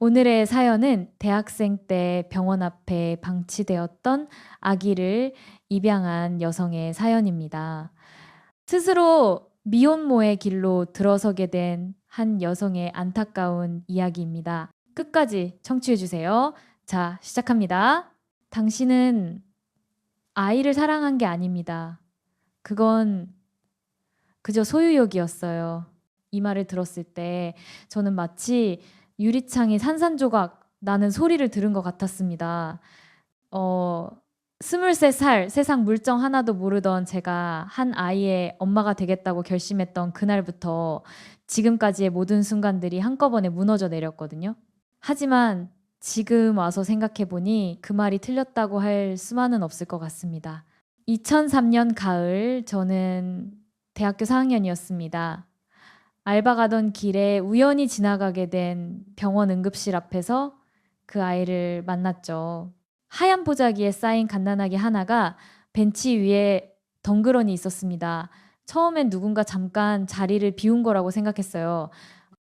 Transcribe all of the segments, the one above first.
오늘의 사연은 대학생 때 병원 앞에 방치되었던 아기를 입양한 여성의 사연입니다. 스스로 미혼모의 길로 들어서게 된 한 여성의 안타까운 이야기입니다. 끝까지 청취해 주세요. 자, 시작합니다. 당신은 아이를 사랑한 게 아닙니다. 그건 그저 소유욕이었어요. 이 말을 들었을 때 저는 마치 유리창이 산산조각 나는 소리를 들은 것 같았습니다. 23살 세상 물정 하나도 모르던 제가 한 아이의 엄마가 되겠다고 결심했던 그날부터 지금까지의 모든 순간들이 한꺼번에 무너져 내렸거든요. 하지만 지금 와서 생각해보니 그 말이 틀렸다고 할 수만은 없을 것 같습니다. 2003년 가을 저는 대학교 4학년이었습니다. 알바 가던 길에 우연히 지나가게 된 병원 응급실 앞에서 그 아이를 만났죠. 하얀 보자기에 쌓인 갓난아기 하나가 벤치 위에 덩그러니 있었습니다. 처음엔 누군가 잠깐 자리를 비운 거라고 생각했어요.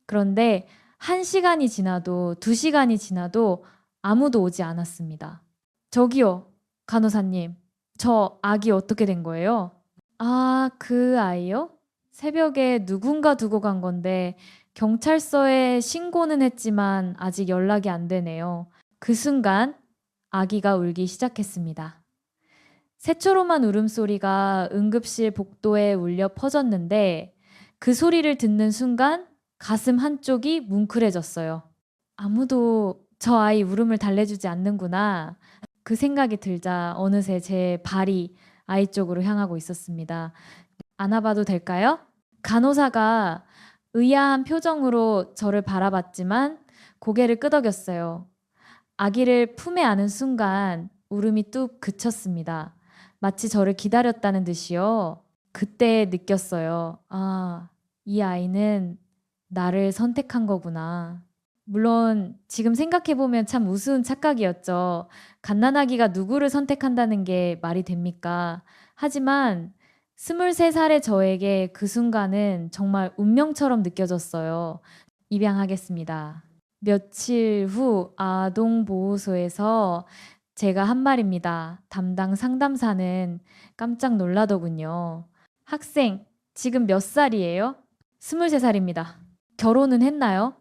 그런데 1시간이 지나도 2시간이 지나도 아무도 오지 않았습니다. 저기요, 간호사님. 저 아기 어떻게 된 거예요? 아, 그 아이요? 새벽에 누군가 두고 간 건데 경찰서에 신고는 했지만 아직 연락이 안 되네요. 그 순간 아기가 울기 시작했습니다. 새초롬한 울음소리가 응급실 복도에 울려 퍼졌는데 그 소리를 듣는 순간 가슴 한쪽이 뭉클해졌어요. 아무도 저 아이 울음을 달래주지 않는구나. 그 생각이 들자 어느새 제 발이 아이 쪽으로 향하고 있었습니다. 안아봐도 될까요? 간호사가 의아한 표정으로 저를 바라봤지만 고개를 끄덕였어요. 아기를 품에 안은 순간 울음이 뚝 그쳤습니다. 마치 저를 기다렸다는 듯이요. 그때 느꼈어요. 아, 이 아이는 나를 선택한 거구나. 물론 지금 생각해보면 참 우스운 착각이었죠. 갓난아기가 누구를 선택한다는 게 말이 됩니까? 하지만 23살의 저에게 그 순간은 정말 운명처럼 느껴졌어요. 입양하겠습니다. 며칠 후 아동보호소에서 제가 한 말입니다. 담당 상담사는 깜짝 놀라더군요. 학생, 지금 몇 살이에요? 23살입니다. 결혼은 했나요?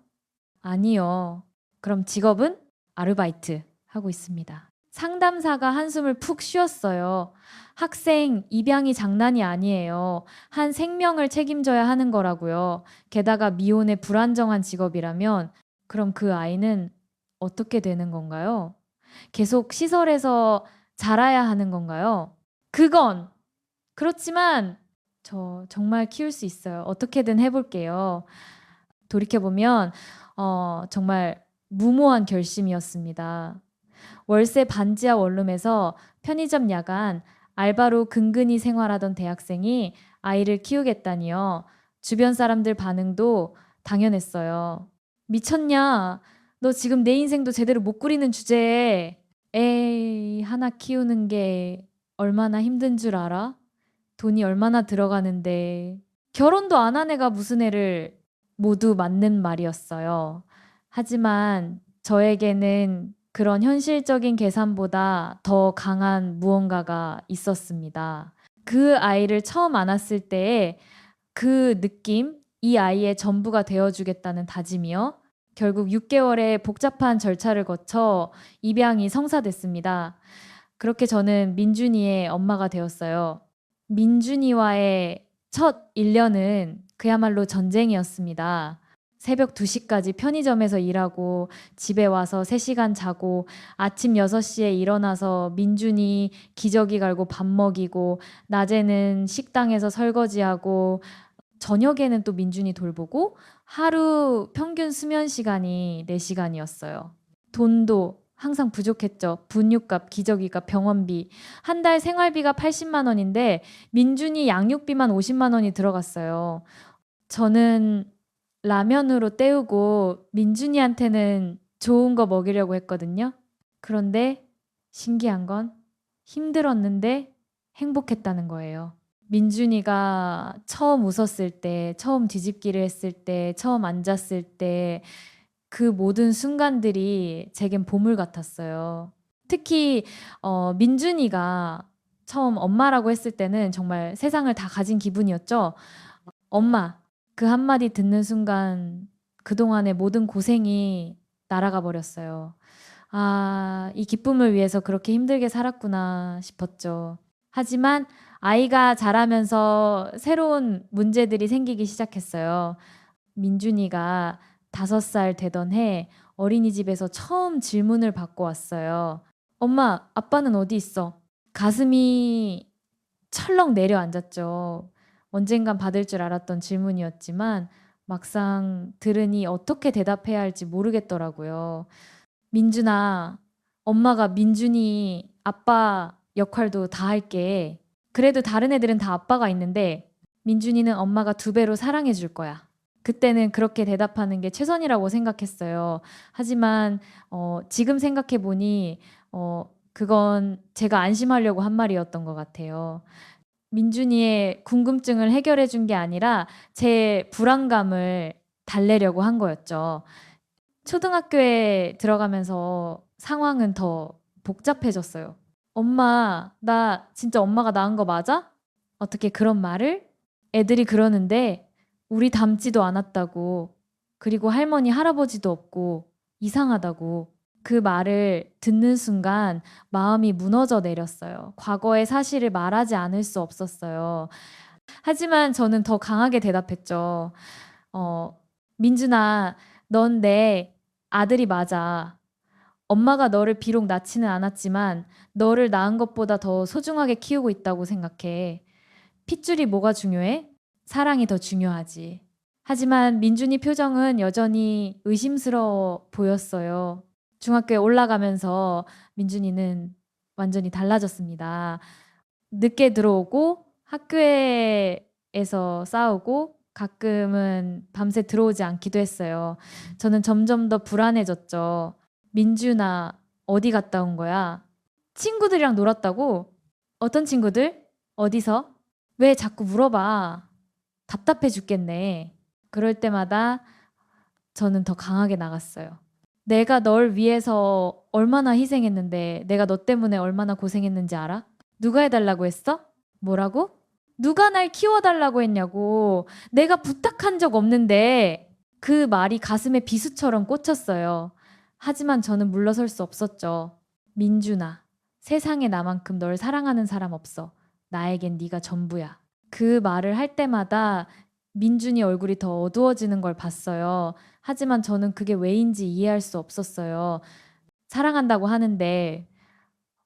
아니요. 그럼 직업은? 아르바이트 하고 있습니다. 상담사가 한숨을 푹 쉬었어요. 학생, 입양이 장난이 아니에요. 한 생명을 책임져야 하는 거라고요. 게다가 미혼의 불안정한 직업이라면 그럼 그 아이는 어떻게 되는 건가요? 계속 시설에서 자라야 하는 건가요? 그건 그렇지만 저 정말 키울 수 있어요. 어떻게든 해볼게요. 돌이켜보면 정말 무모한 결심이었습니다. 월세 반지하 원룸에서 편의점 야간 알바로 근근히 생활하던 대학생이 아이를 키우겠다니요. 주변 사람들 반응도 당연했어요. 미쳤냐? 너 지금 내 인생도 제대로 못 꾸리는 주제에 에이, 하나 키우는 게 얼마나 힘든 줄 알아? 돈이 얼마나 들어가는데. 결혼도 안 한 애가 무슨 애를 모두 맞는 말이었어요. 하지만 저에게는 그런 현실적인 계산보다 더 강한 무언가가 있었습니다. 그 아이를 처음 안았을 때의 그 느낌, 이 아이의 전부가 되어주겠다는 다짐이요. 결국 6개월의 복잡한 절차를 거쳐 입양이 성사됐습니다. 그렇게 저는 민준이의 엄마가 되었어요. 민준이와의 첫 1년은 그야말로 전쟁이었습니다. 새벽 2시까지 편의점에서 일하고 집에 와서 3시간 자고 아침 6시에 일어나서 민준이 기저귀 갈고 밥 먹이고 낮에는 식당에서 설거지하고 저녁에는 또 민준이 돌보고 하루 평균 수면 시간이 4시간이었어요. 돈도 항상 부족했죠. 분유값, 기저귀값, 병원비. 한 달 생활비가 80만 원인데 민준이 양육비만 50만 원이 들어갔어요. 저는 라면으로 때우고 민준이한테는 좋은 거 먹이려고 했거든요. 그런데 신기한 건 힘들었는데 행복했다는 거예요. 민준이가 처음 웃었을 때, 처음 뒤집기를 했을 때, 처음 앉았을 때 그 모든 순간들이 제겐 보물 같았어요. 특히 민준이가 처음 엄마라고 했을 때는 정말 세상을 다 가진 기분이었죠. 엄마, 그 한마디 듣는 순간 그동안의 모든 고생이 날아가 버렸어요. 아, 이 기쁨을 위해서 그렇게 힘들게 살았구나 싶었죠. 하지만 아이가 자라면서 새로운 문제들이 생기기 시작했어요. 민준이가 5살 되던 해 어린이집에서 처음 질문을 받고 왔어요. 엄마, 아빠는 어디 있어? 가슴이 철렁 내려앉았죠. 언젠간 받을 줄 알았던 질문이었지만 막상 들으니 어떻게 대답해야 할지 모르겠더라고요. 민준아, 엄마가 민준이 아빠 역할도 다 할게. 그래도 다른 애들은 다 아빠가 있는데 민준이는 엄마가 2배로 사랑해 줄 거야. 그때는 그렇게 대답하는 게 최선이라고 생각했어요. 하지만 지금 생각해 보니 그건 제가 안심하려고 한 말이었던 것 같아요. 민준이의 궁금증을 해결해 준 게 아니라 제 불안감을 달래려고 한 거였죠. 초등학교에 들어가면서 상황은 더 복잡해졌어요. 엄마, 나 진짜 엄마가 낳은 거 맞아? 어떻게 그런 말을? 애들이 그러는데 우리 닮지도 않았다고. 그리고 할머니, 할아버지도 없고 이상하다고. 그 말을 듣는 순간 마음이 무너져 내렸어요. 과거의 사실을 말하지 않을 수 없었어요. 하지만 저는 더 강하게 대답했죠. 민준아, 넌 내 아들이 맞아. 엄마가 너를 비록 낳지는 않았지만 너를 낳은 것보다 더 소중하게 키우고 있다고 생각해. 핏줄이 뭐가 중요해? 사랑이 더 중요하지. 하지만 민준이 표정은 여전히 의심스러워 보였어요. 중학교에 올라가면서 민준이는 완전히 달라졌습니다. 늦게 들어오고 학교에서 싸우고 가끔은 밤새 들어오지 않기도 했어요. 저는 점점 더 불안해졌죠. 민준아, 어디 갔다 온 거야? 친구들이랑 놀았다고? 어떤 친구들? 어디서? 왜 자꾸 물어봐? 답답해 죽겠네. 그럴 때마다 저는 더 강하게 나갔어요. 내가 널 위해서 얼마나 희생했는데 내가 너 때문에 얼마나 고생했는지 알아? 누가 해달라고 했어? 뭐라고? 누가 날 키워달라고 했냐고. 내가 부탁한 적 없는데. 그 말이 가슴에 비수처럼 꽂혔어요. 하지만 저는 물러설 수 없었죠. 민준아, 세상에 나만큼 널 사랑하는 사람 없어. 나에겐 네가 전부야. 그 말을 할 때마다 민준이 얼굴이 더 어두워지는 걸 봤어요. 하지만 저는 그게 왜인지 이해할 수 없었어요. 사랑한다고 하는데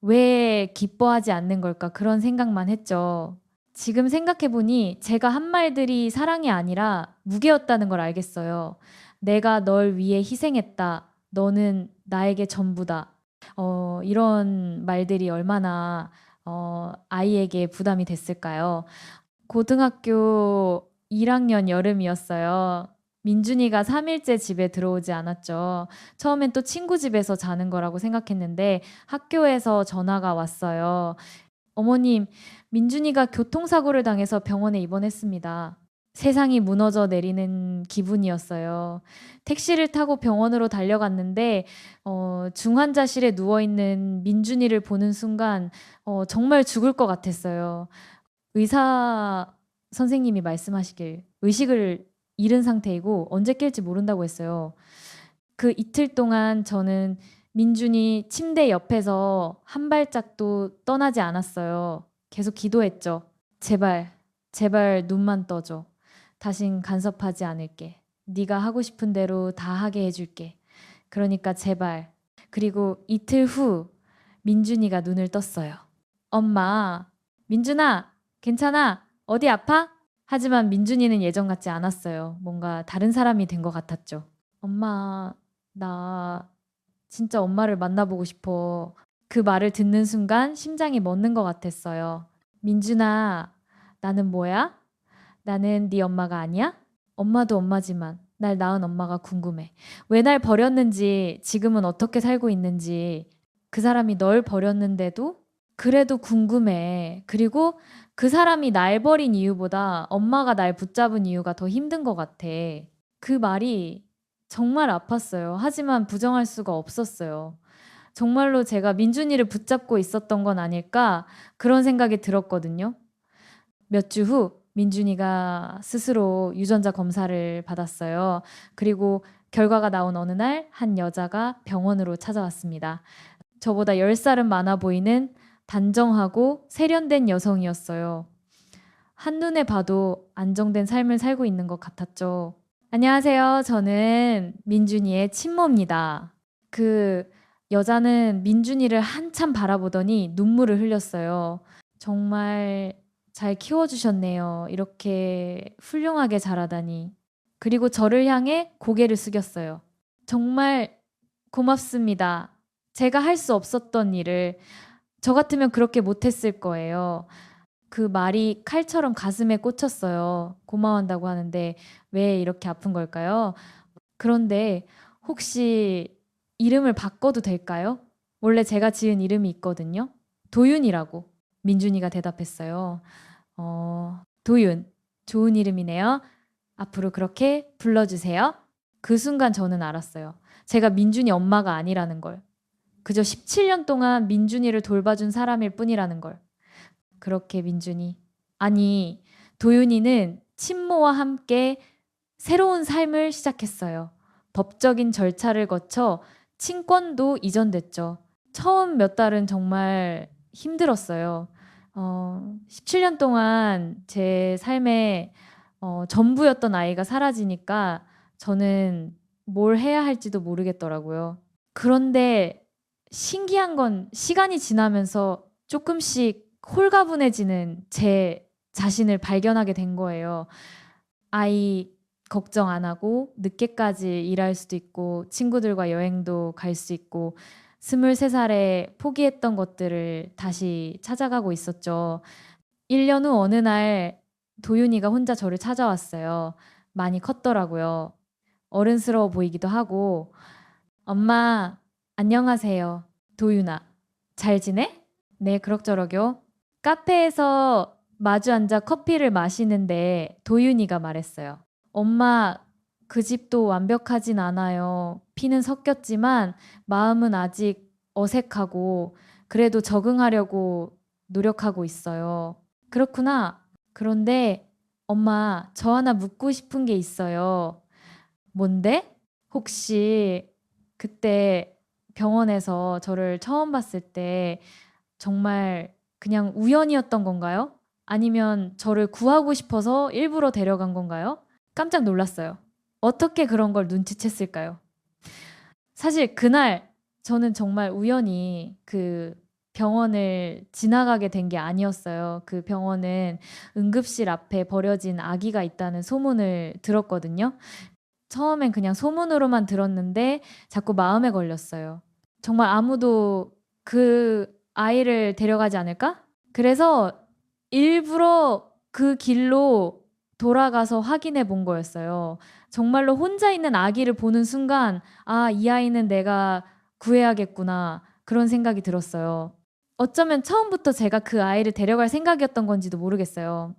왜 기뻐하지 않는 걸까? 그런 생각만 했죠. 지금 생각해보니 제가 한 말들이 사랑이 아니라 무게였다는 걸 알겠어요. 내가 널 위해 희생했다. 너는 나에게 전부다. 이런 말들이 얼마나 아이에게 부담이 됐을까요? 고등학교 1학년 여름이었어요. 민준이가 3일째 집에 들어오지 않았죠. 처음엔 또 친구 집에서 자는 거라고 생각했는데 학교에서 전화가 왔어요. 어머님, 민준이가 교통사고를 당해서 병원에 입원했습니다. 세상이 무너져 내리는 기분이었어요. 택시를 타고 병원으로 달려갔는데 중환자실에 누워있는 민준이를 보는 순간 정말 죽을 것 같았어요. 의사 선생님이 말씀하시길 의식을 잃은 상태이고 언제 깰지 모른다고 했어요. 그 이틀 동안 저는 민준이 침대 옆에서 한 발짝도 떠나지 않았어요. 계속 기도했죠. 제발, 제발 눈만 떠줘. 다신 간섭하지 않을게. 네가 하고 싶은 대로 다 하게 해줄게. 그러니까 제발. 그리고 이틀 후 민준이가 눈을 떴어요. 엄마, 민준아, 괜찮아? 어디 아파? 하지만 민준이는 예전 같지 않았어요. 뭔가 다른 사람이 된 것 같았죠. 엄마, 나 진짜 엄마를 만나보고 싶어. 그 말을 듣는 순간 심장이 멎는 것 같았어요. 민준아, 나는 뭐야? 나는 네 엄마가 아니야? 엄마도 엄마지만 날 낳은 엄마가 궁금해. 왜 날 버렸는지, 지금은 어떻게 살고 있는지, 그 사람이 널 버렸는데도 그래도 궁금해. 그리고 그 사람이 날 버린 이유보다 엄마가 날 붙잡은 이유가 더 힘든 것 같아. 그 말이 정말 아팠어요. 하지만 부정할 수가 없었어요. 정말로 제가 민준이를 붙잡고 있었던 건 아닐까 그런 생각이 들었거든요. 몇 주 후 민준이가 스스로 유전자 검사를 받았어요. 그리고 결과가 나온 어느 날 한 여자가 병원으로 찾아왔습니다. 저보다 10살은 많아 보이는 단정하고 세련된 여성이었어요. 한눈에 봐도 안정된 삶을 살고 있는 것 같았죠. 안녕하세요. 저는 민준이의 친모입니다. 그 여자는 민준이를 한참 바라보더니 눈물을 흘렸어요. 정말 잘 키워주셨네요. 이렇게 훌륭하게 자라다니. 그리고 저를 향해 고개를 숙였어요. 정말 고맙습니다. 제가 할 수 없었던 일을 저 같으면 그렇게 못했을 거예요. 그 말이 칼처럼 가슴에 꽂혔어요. 고마워한다고 하는데 왜 이렇게 아픈 걸까요? 그런데 혹시 이름을 바꿔도 될까요? 원래 제가 지은 이름이 있거든요. 도윤이라고 민준이가 대답했어요. 도윤. 좋은 이름이네요. 앞으로 그렇게 불러주세요. 그 순간 저는 알았어요. 제가 민준이 엄마가 아니라는 걸. 그저 17년 동안 민준이를 돌봐준 사람일 뿐이라는 걸. 그렇게 민준이. 아니, 도윤이는 친모와 함께 새로운 삶을 시작했어요. 법적인 절차를 거쳐 친권도 이전됐죠. 처음 몇 달은 정말 힘들었어요. 17년 동안 제 삶에 전부였던 아이가 사라지니까 저는 뭘 해야 할지도 모르겠더라고요. 그런데 신기한 건 시간이 지나면서 조금씩 홀가분해지는 제 자신을 발견하게 된 거예요. 아이 걱정 안 하고 늦게까지 일할 수도 있고 친구들과 여행도 갈 수 있고 23살에 포기했던 것들을 다시 찾아가고 있었죠. 1년 후 어느 날 도윤이가 혼자 저를 찾아왔어요. 많이 컸더라고요. 어른스러워 보이기도 하고 엄마 안녕하세요. 도윤아 잘 지내? 네 그럭저럭요. 카페에서 마주 앉아 커피를 마시는데 도윤이가 말했어요. 엄마 그 집도 완벽하진 않아요. 피는 섞였지만 마음은 아직 어색하고 그래도 적응하려고 노력하고 있어요. 그렇구나. 그런데 엄마 저 하나 묻고 싶은 게 있어요. 뭔데? 혹시 그때 병원에서 저를 처음 봤을 때 정말 그냥 우연이었던 건가요? 아니면 저를 구하고 싶어서 일부러 데려간 건가요? 깜짝 놀랐어요. 어떻게 그런 걸 눈치챘을까요? 사실 그날 저는 정말 우연히 그 병원을 지나가게 된 게 아니었어요. 그 병원은 응급실 앞에 버려진 아기가 있다는 소문을 들었거든요. 처음엔 그냥 소문으로만 들었는데 자꾸 마음에 걸렸어요. 정말 아무도 그 아이를 데려가지 않을까? 그래서 일부러 그 길로 돌아가서 확인해 본 거였어요. 정말로 혼자 있는 아기를 보는 순간, 아, 이 아이는 내가 구해야겠구나. 그런 생각이 들었어요. 어쩌면 처음부터 제가 그 아이를 데려갈 생각이었던 건지도 모르겠어요.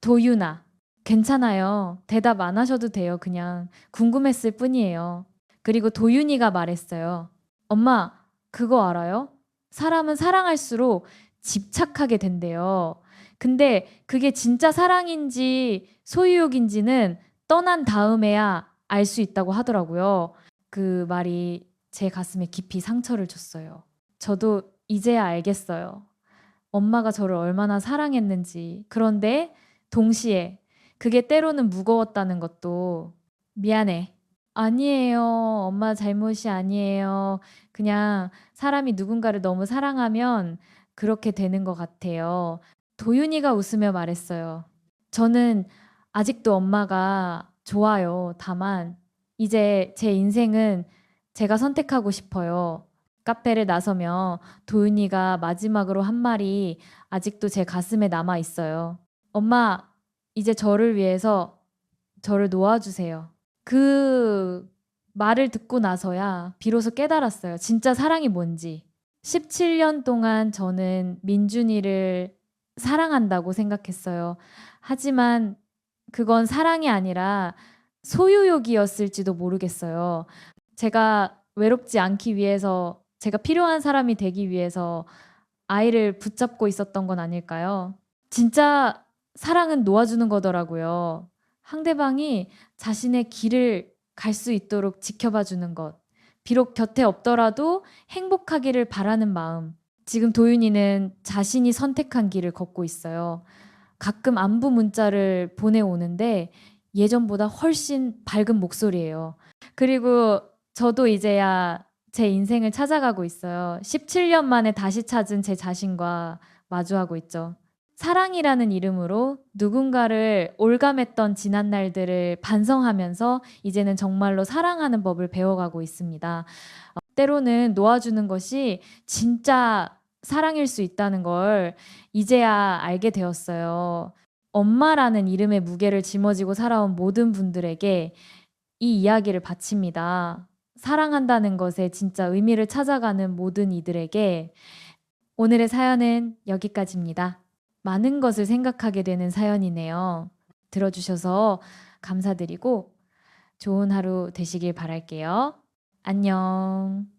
도윤아, 괜찮아요. 대답 안 하셔도 돼요. 그냥 궁금했을 뿐이에요. 그리고 도윤이가 말했어요. 엄마, 그거 알아요? 사람은 사랑할수록 집착하게 된대요. 근데 그게 진짜 사랑인지 소유욕인지는 떠난 다음에야 알 수 있다고 하더라고요. 그 말이 제 가슴에 깊이 상처를 줬어요. 저도 이제야 알겠어요. 엄마가 저를 얼마나 사랑했는지. 그런데 동시에 그게 때로는 무거웠다는 것도 미안해. 아니에요. 엄마 잘못이 아니에요. 그냥 사람이 누군가를 너무 사랑하면 그렇게 되는 것 같아요. 도윤이가 웃으며 말했어요. 저는 아직도 엄마가 좋아요. 다만 이제 제 인생은 제가 선택하고 싶어요. 카페를 나서며 도윤이가 마지막으로 한 말이 아직도 제 가슴에 남아 있어요. 엄마, 이제 저를 위해서 저를 놓아주세요. 그 말을 듣고 나서야 비로소 깨달았어요. 진짜 사랑이 뭔지. 17년 동안 저는 민준이를 사랑한다고 생각했어요. 하지만 그건 사랑이 아니라 소유욕이었을지도 모르겠어요. 제가 외롭지 않기 위해서, 제가 필요한 사람이 되기 위해서 아이를 붙잡고 있었던 건 아닐까요? 진짜 사랑은 놓아주는 거더라고요. 상대방이 자신의 길을 갈 수 있도록 지켜봐 주는 것. 비록 곁에 없더라도 행복하기를 바라는 마음. 지금 도윤이는 자신이 선택한 길을 걷고 있어요. 가끔 안부 문자를 보내오는데 예전보다 훨씬 밝은 목소리예요. 그리고 저도 이제야 제 인생을 찾아가고 있어요. 17년 만에 다시 찾은 제 자신과 마주하고 있죠. 사랑이라는 이름으로 누군가를 올감했던 지난 날들을 반성하면서 이제는 정말로 사랑하는 법을 배워가고 있습니다. 때로는 놓아주는 것이 진짜 사랑일 수 있다는 걸 이제야 알게 되었어요. 엄마라는 이름의 무게를 짊어지고 살아온 모든 분들에게 이 이야기를 바칩니다. 사랑한다는 것에 진짜 의미를 찾아가는 모든 이들에게. 오늘의 사연은 여기까지입니다. 많은 것을 생각하게 되는 사연이네요. 들어주셔서 감사드리고 좋은 하루 되시길 바랄게요. 안녕.